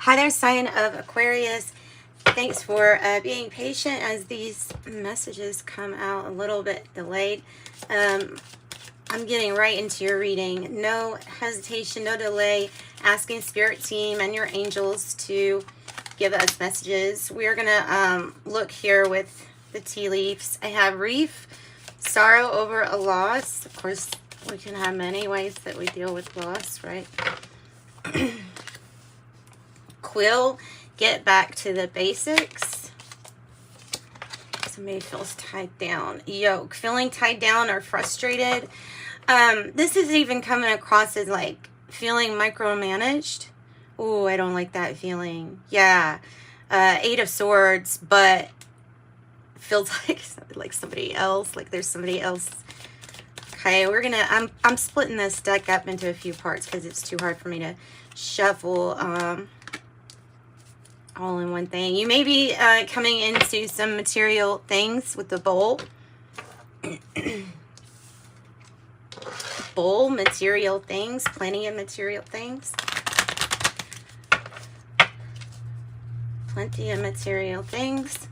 Hi there, sign of Aquarius. Thanks for being patient as these messages come out a little bit delayed. I'm getting right into your reading. No hesitation, no delay. Asking Spirit Team and your angels to give us messages. We're going to look here with the tea leaves. I have Reef, sorrow over a loss. Of course, we can have many ways that we deal with loss, right? Quill, get back to the basics. Somebody feels tied down. Yoke, feeling tied down or frustrated. This is even coming across as like feeling micromanaged. Oh, I don't like that feeling. Yeah. Eight of Swords, but feels like somebody else, like there's somebody else. Okay, we're gonna, I'm splitting this deck up into a few parts because it's too hard for me to shuffle all in one thing. You may be coming into some material things with the bowl. Bowl, material things, plenty of material things. Plenty of material things.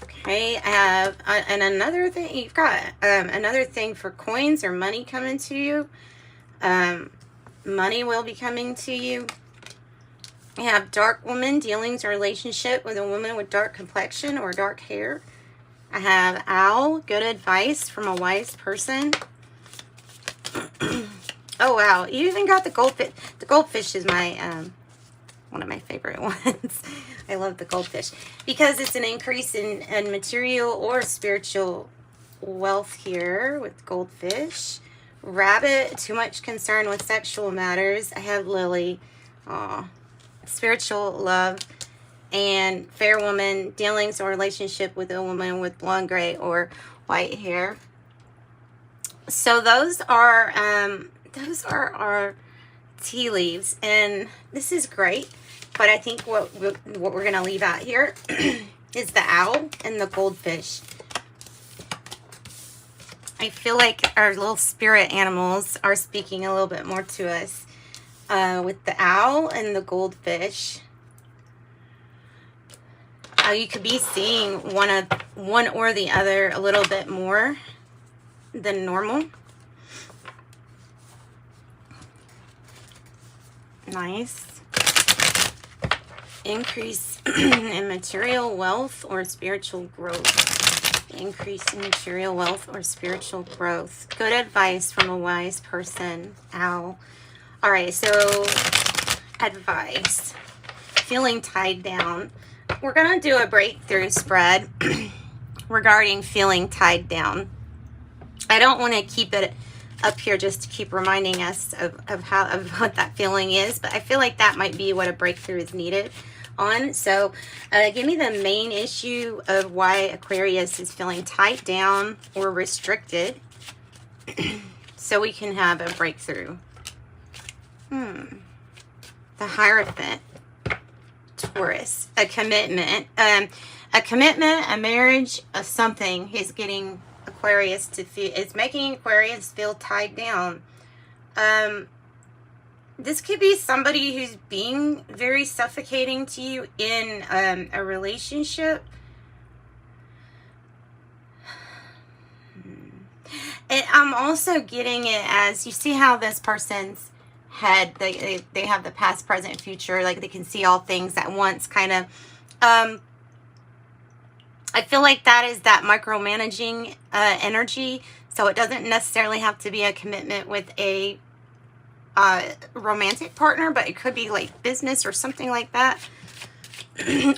Okay, I have, and another thing, you've got another thing for coins or money coming to you. Money will be coming to you. I have dark woman, dealings or relationship with a woman with dark complexion or dark hair. I have owl, good advice from a wise person. Oh, wow. You even got the goldfish. The goldfish is my, one of my favorite ones. I love the goldfish because it's an increase in material or spiritual wealth here with goldfish. Rabbit, too much concern with sexual matters. I have lily, spiritual love. And fair woman, dealings or relationship with a woman with blonde, gray, or white hair. So those are our tea leaves, and this is great. But I think what we're gonna leave out here is the owl and the goldfish. I feel like our little spirit animals are speaking a little bit more to us with the owl and the goldfish. You could be seeing one or the other a little bit more than normal. Nice. Increase in material wealth or spiritual growth. Increase in material wealth or spiritual growth. Good advice from a wise person. Owl. All right, so advice. Feeling tied down. We're going to do a breakthrough spread regarding feeling tied down. I don't want to keep it up here just to keep reminding us of what that feeling is, but I feel like that might be what a breakthrough is needed on. So give me the main issue of why Aquarius is feeling tied down or restricted so we can have a breakthrough. The Hierophant. Taurus, a commitment, a marriage, something is getting Aquarius to feel, it's making Aquarius feel tied down. This could be somebody who's being very suffocating to you in a relationship. And I'm also getting it as, you see how this person's head, they have the past, present, future, like they can see all things at once, kind of. I feel like that is that micromanaging energy. So it doesn't necessarily have to be a commitment with a romantic partner, but it could be like business or something like that.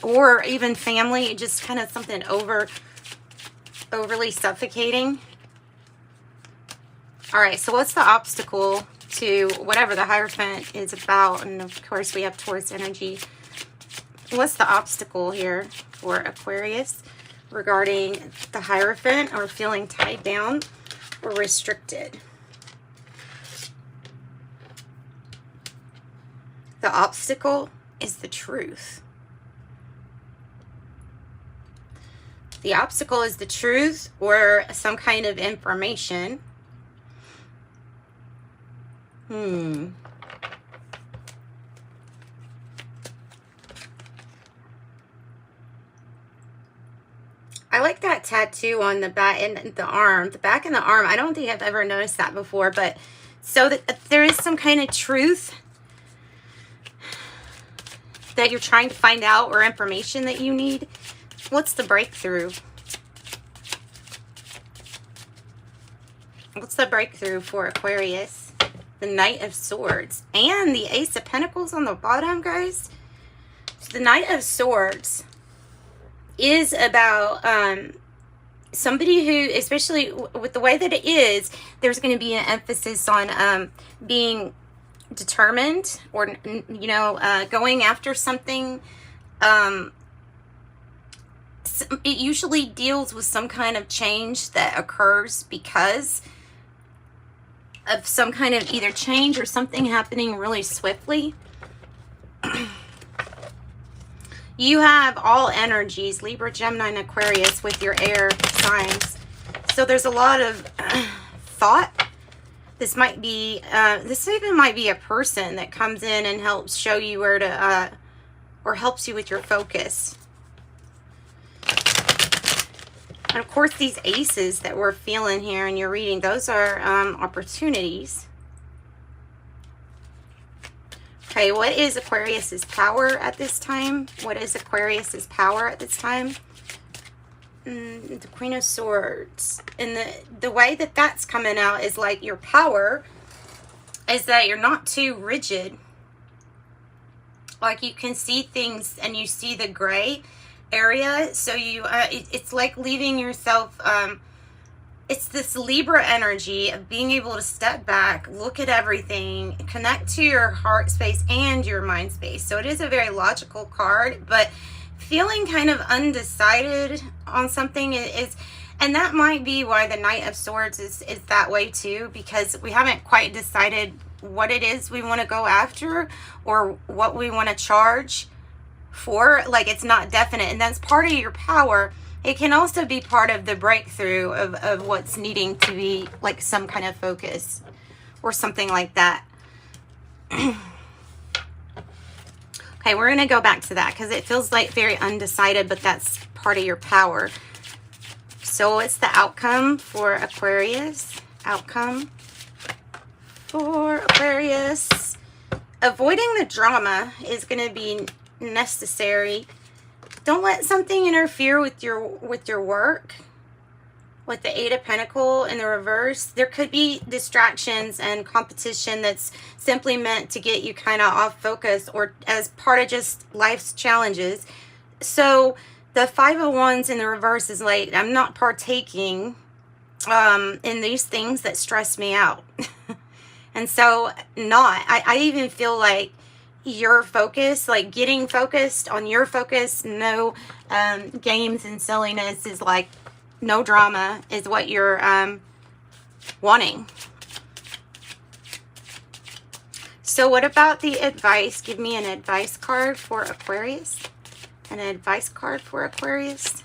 Or even family, just kind of something overly suffocating. All right, so what's the obstacle to whatever the Hierophant is about? And of course we have Taurus energy. What's the obstacle here for Aquarius regarding the Hierophant or feeling tied down or restricted? The obstacle is the truth. The obstacle is the truth, or some kind of information. I like that tattoo on the back and the arm. The back and the arm, I don't think I've ever noticed that before, but so that there is some kind of truth that you're trying to find out or information that you need. What's the breakthrough? What's the breakthrough for Aquarius? The Knight of Swords and the Ace of Pentacles on the bottom, guys. So the Knight of Swords is about somebody who, especially with the way that it is, there's going to be an emphasis on being determined, or you know, going after something. It usually deals with some kind of change that occurs because of some kind of either change or something happening really swiftly. You have all energies, Libra, Gemini, and Aquarius, with your air signs. So there's a lot of thought. This might be, this even might be a person that comes in and helps show you where to, or helps you with your focus. And of course, these aces that we're feeling here and you're reading, those are opportunities. Okay, what is Aquarius's power at this time? What is Aquarius's power at this time? The Queen of Swords. And the way that that's coming out is like your power is that you're not too rigid. Like you can see things and you see the gray area. So you, it's like leaving yourself, it's this Libra energy of being able to step back, look at everything, connect to your heart space and your mind space. So it is a very logical card, but feeling kind of undecided on something is, and that might be why the Knight of Swords is that way too, because we haven't quite decided what it is we want to go after or what we want to charge for. Like, it's not definite, and that's part of your power. It can also be part of the breakthrough of what's needing to be like some kind of focus or something like that. Okay, we're going to go back to that because it feels like very undecided, but that's part of your power. So it's the outcome for Aquarius. Outcome for Aquarius. Avoiding the drama is going to be necessary. Don't let something interfere with your work. With the Eight of Pentacles in the reverse, there could be distractions and competition that's simply meant to get you kind of off focus or as part of just life's challenges. So the Five of Wands in the reverse is like, I'm not partaking in these things that stress me out. And so I even feel like your focus, like getting focused on your focus, no games and silliness, is like no drama is what you're wanting. So what about the advice? Give me an advice card for Aquarius. An advice card for Aquarius.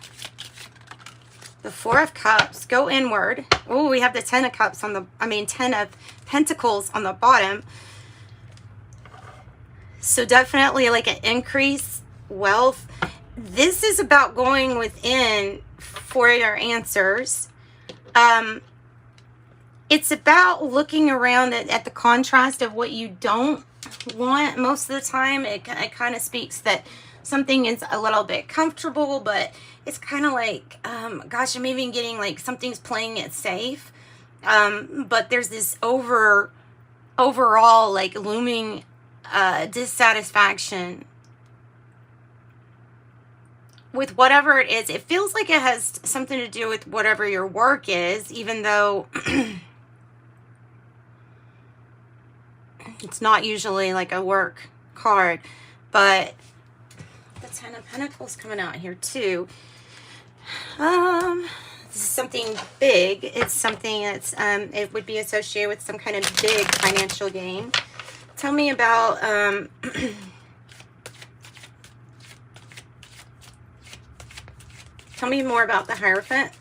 The Four of Cups. Go inward. Oh, we have the Ten of Cups on the, 10 of Pentacles on the bottom. So definitely like an increased wealth. This is about going within for your answers. It's about looking around at the contrast of what you don't want. Most of the time, it kind of speaks that something is a little bit comfortable, but it's kind of like, gosh, I'm even getting like something's playing it safe. But there's this overall like looming dissatisfaction with whatever it is. It feels like it has something to do with whatever your work is, even though it's not usually like a work card. But the Ten of Pentacles coming out here too. This is something big. It's something that's it would be associated with some kind of big financial gain. Tell me about tell me more about the Hierophant.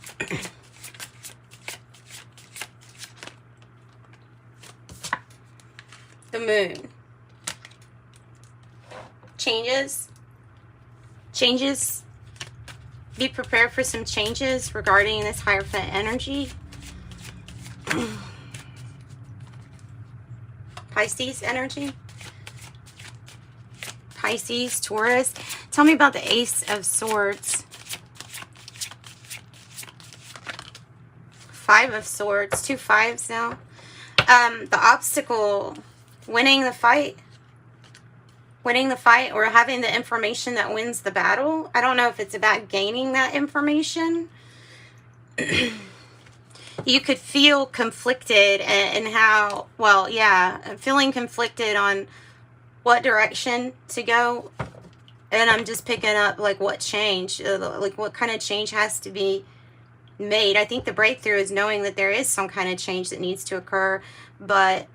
the Moon. Changes. Be prepared for some changes regarding this Hierophant energy. Pisces energy. Pisces, Taurus. Tell me about the Ace of Swords. Five of Swords. 2 5s now. The obstacle. Winning the fight. Winning the fight or having the information that wins the battle. I don't know if it's about gaining that information. You could feel conflicted and how, well, yeah, feeling conflicted on what direction to go. And I'm just picking up like what change, like what kind of change has to be made. I think the breakthrough is knowing that there is some kind of change that needs to occur, but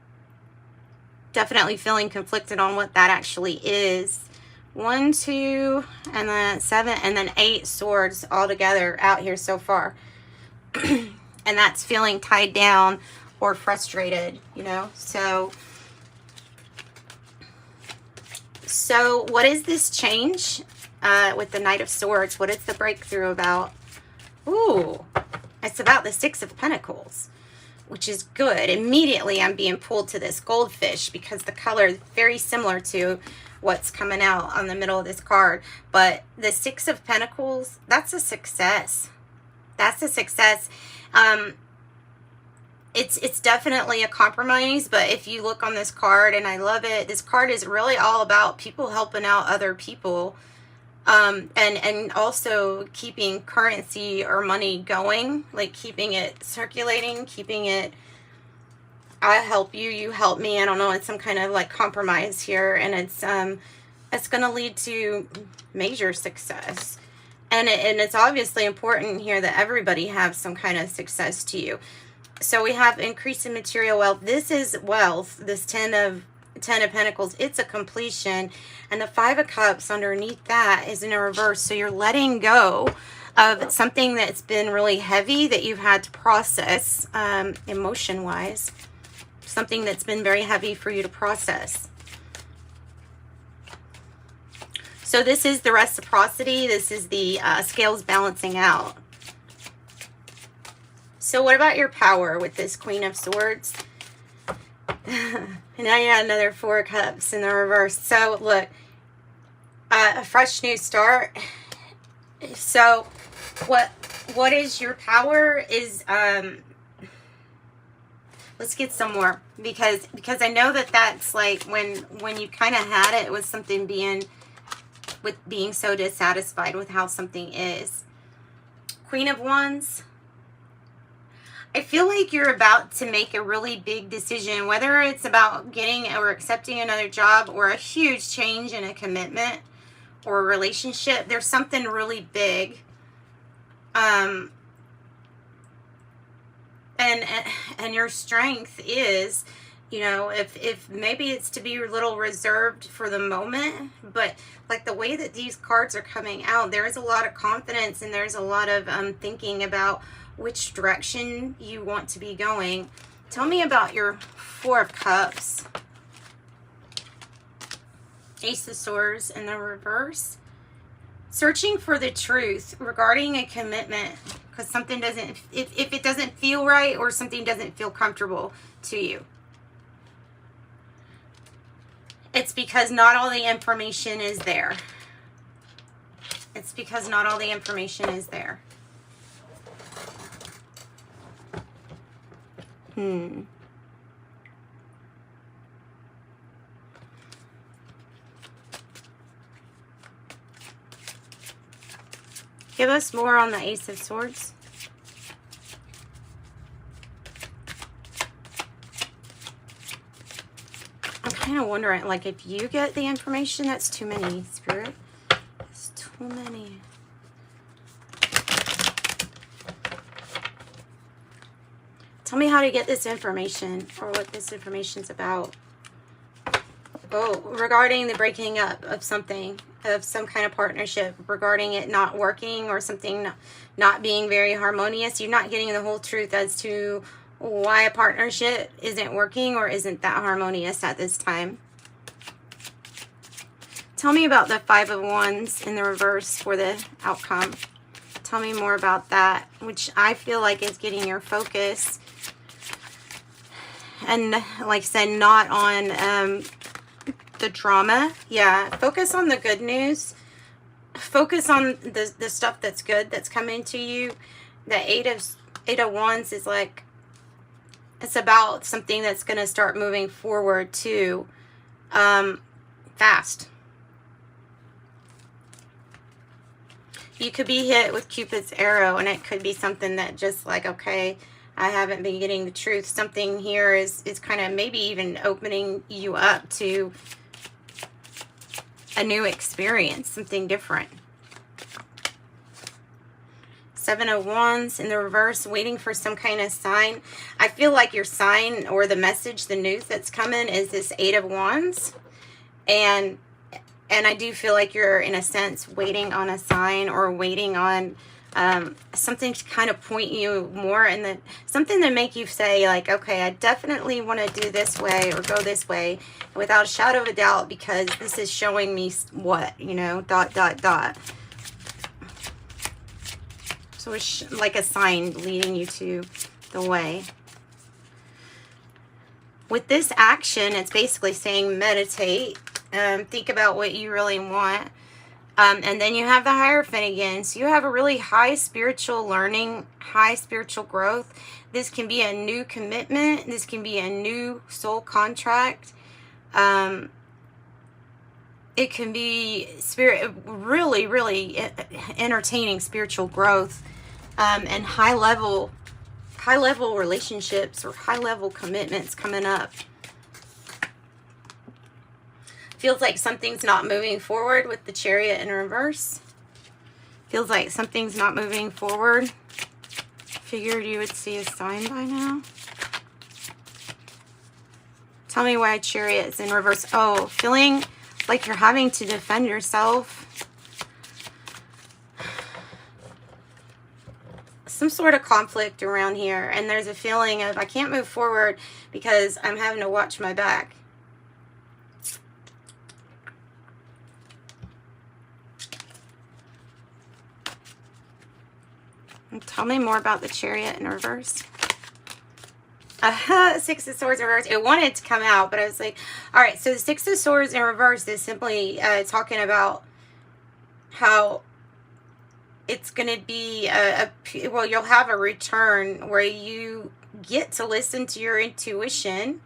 definitely feeling conflicted on what that actually is. 1, 2, and then 7, and then 8 swords all together out here so far. And that's feeling tied down or frustrated, you know. So what is this change with the Knight of Swords? What is the breakthrough about? Ooh, it's about the 6 of Pentacles, which is good. Immediately I'm being pulled to this Goldfish because the color is very similar to what's coming out on the middle of this card. But the 6 of Pentacles, that's a success. That's a success. It's definitely a compromise, but if you look on this card, and I love it, this card is really all about people helping out other people. And also keeping currency or money going, like keeping it circulating, keeping it, I help you, you help me. I don't know, it's some kind of like compromise here, and it's going to lead to major success. And it's obviously important here that everybody have some kind of success to you. So we have increase in material wealth. This is wealth, this 10 of Pentacles. It's a completion. And the 5 of Cups underneath that is in a reverse. So you're letting go of something that's been really heavy that you've had to process emotion-wise. Something that's been very heavy for you to process. So this is the reciprocity. This is the scales balancing out. So what about your power with this Queen of Swords? And now you got another 4 of Cups in the reverse. So look, a fresh new start. So what is your power is let's get some more, because I know that that's like when you kind of had it with something being so dissatisfied with how something is. Queen of Wands. I feel like you're about to make a really big decision, whether it's about getting or accepting another job or a huge change in a commitment or a relationship. There's something really big. And your strength is, you know, if maybe it's to be a little reserved for the moment, but like the way that these cards are coming out, there is a lot of confidence and there's a lot of thinking about which direction you want to be going. Tell me about your 4 of Cups. Ace of Swords in the reverse. Searching for the truth regarding a commitment, because something doesn't, if it doesn't feel right or something doesn't feel comfortable to you, it's because not all the information is there. It's because not all the information is there. Give us more on the Ace of Swords. I'm kind of wondering, like, if you get the information, that's too many, Spirit. It's too many. Tell me how to get this information, or what this information's about. Oh, regarding the breaking up of something, of some kind of partnership, regarding it not working or something not being very harmonious. You're not getting the whole truth as to why a partnership isn't working or isn't that harmonious at this time. Tell me about the Five of Wands in the reverse for the outcome. Tell me more about that, which I feel like is getting your focus. And like I said, not on the drama. Yeah, focus on the good news. Focus on the stuff that's good that's coming to you. The Eight of Wands is like, it's about something that's going to start moving forward too, fast. You could be hit with Cupid's arrow, and it could be something that just like, okay, I haven't been getting the truth. Something here is kind of maybe even opening you up to a new experience, something different. Seven of Wands in the reverse, waiting for some kind of sign. I feel like your sign or the message, the news that's coming is this Eight of Wands. And I do feel like you're, in a sense, waiting on a sign or waiting on something to kind of point you more, and something to make you say, like, okay, I definitely want to do this way or go this way without a shadow of a doubt, because this is showing me what, you know, ... So it's like a sign leading you to the way. With this action, it's basically saying meditate. Think about what you really want. And then you have the Hierophant again. So you have a really high spiritual learning, high spiritual growth. This can be a new commitment. This can be a new soul contract. It can be really, really entertaining spiritual growth, and high level relationships or high level commitments coming up. Feels like something's not moving forward with the Chariot in reverse. Feels like something's not moving forward. Figured you would see a sign by now. Tell me why Chariot's in reverse. Oh, feeling like you're having to defend yourself. Some sort of conflict around here. And there's a feeling of, I can't move forward because I'm having to watch my back. And tell me more about the Chariot in reverse. Six of Swords in reverse. It wanted to come out, but I was like, all right, so the Six of Swords in reverse is simply talking about how it's going to be well, you'll have a return where you get to listen to your intuition.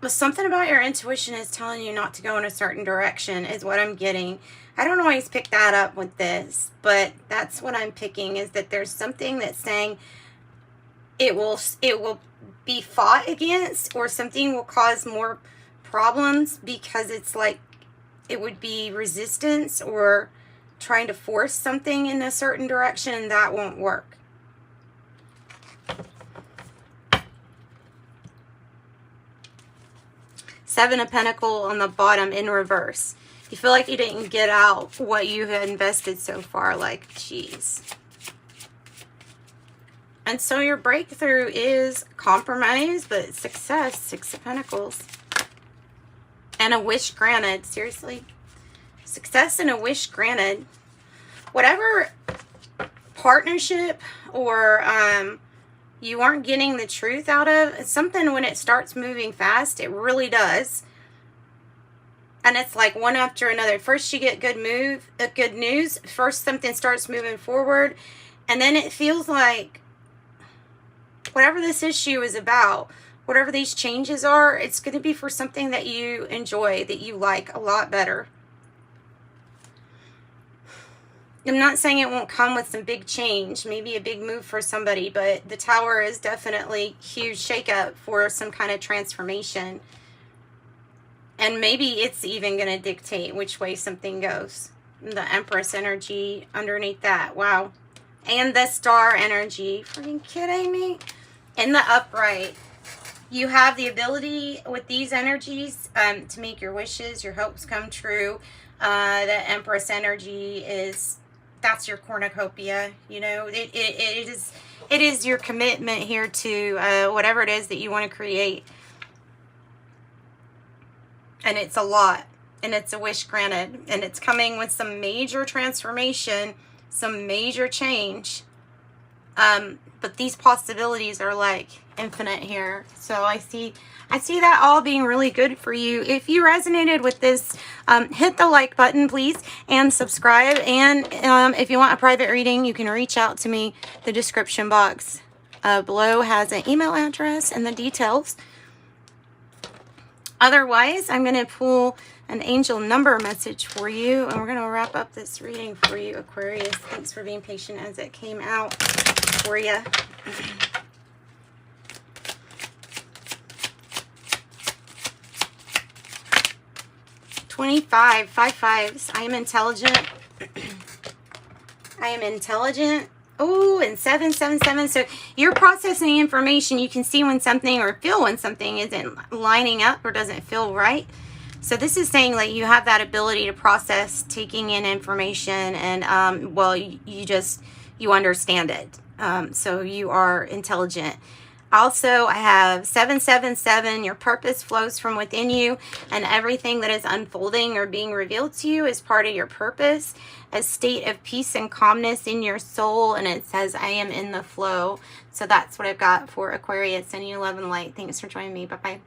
But something about your intuition is telling you not to go in a certain direction is what I'm getting. I don't always pick that up with this, but that's what I'm picking, is that there's something that's saying it will be fought against, or something will cause more problems because it's like it would be resistance or trying to force something in a certain direction, and that won't work. Seven of Pentacles on the bottom in reverse. You feel like you didn't get out what you had invested so far. Like, geez. And so your breakthrough is compromise, but success. Six of Pentacles. And a wish granted. Seriously. Success and a wish granted. Whatever partnership or you aren't getting the truth out of, it's something when it starts moving fast, it really does. And it's like one after another. First you get good news. First something starts moving forward. And then it feels like whatever this issue is about, whatever these changes are, it's going to be for something that you enjoy, that you like a lot better. I'm not saying it won't come with some big change, maybe a big move for somebody, but the Tower is definitely huge shakeup for some kind of transformation. And maybe it's even going to dictate which way something goes. The Empress energy underneath that. Wow. And the Star energy. Freaking kidding me? In the upright, you have the ability with these energies to make your wishes, your hopes come true. The Empress energy is that's your cornucopia. You know, it is your commitment here to whatever it is that you want to create. And it's a lot, and it's a wish granted, and it's coming with some major transformation, some major change. But these possibilities are like infinite here. So I see that all being really good for you. If you resonated with this, hit the like button, please, and subscribe. And if you want a private reading, you can reach out to me. The description box below has an email address and the details. Otherwise, I'm going to pull an angel number message for you, and we're going to wrap up this reading for you, Aquarius. Thanks for being patient as it came out for you. $25, 5 5s. I am intelligent. I am intelligent. Oh, and 7 7 7. So you're processing information. You can see when something, or feel when something isn't lining up or doesn't feel right. So this is saying like you have that ability to process taking in information, and well, you understand it. So you are intelligent. Also, I have 7 7 7. Your purpose flows from within you, and everything that is unfolding or being revealed to you is part of your purpose. A state of peace and calmness in your soul, and it says, I am in the flow. So that's what I've got for Aquarius. Sending you love and light. Thanks for joining me. Bye-bye.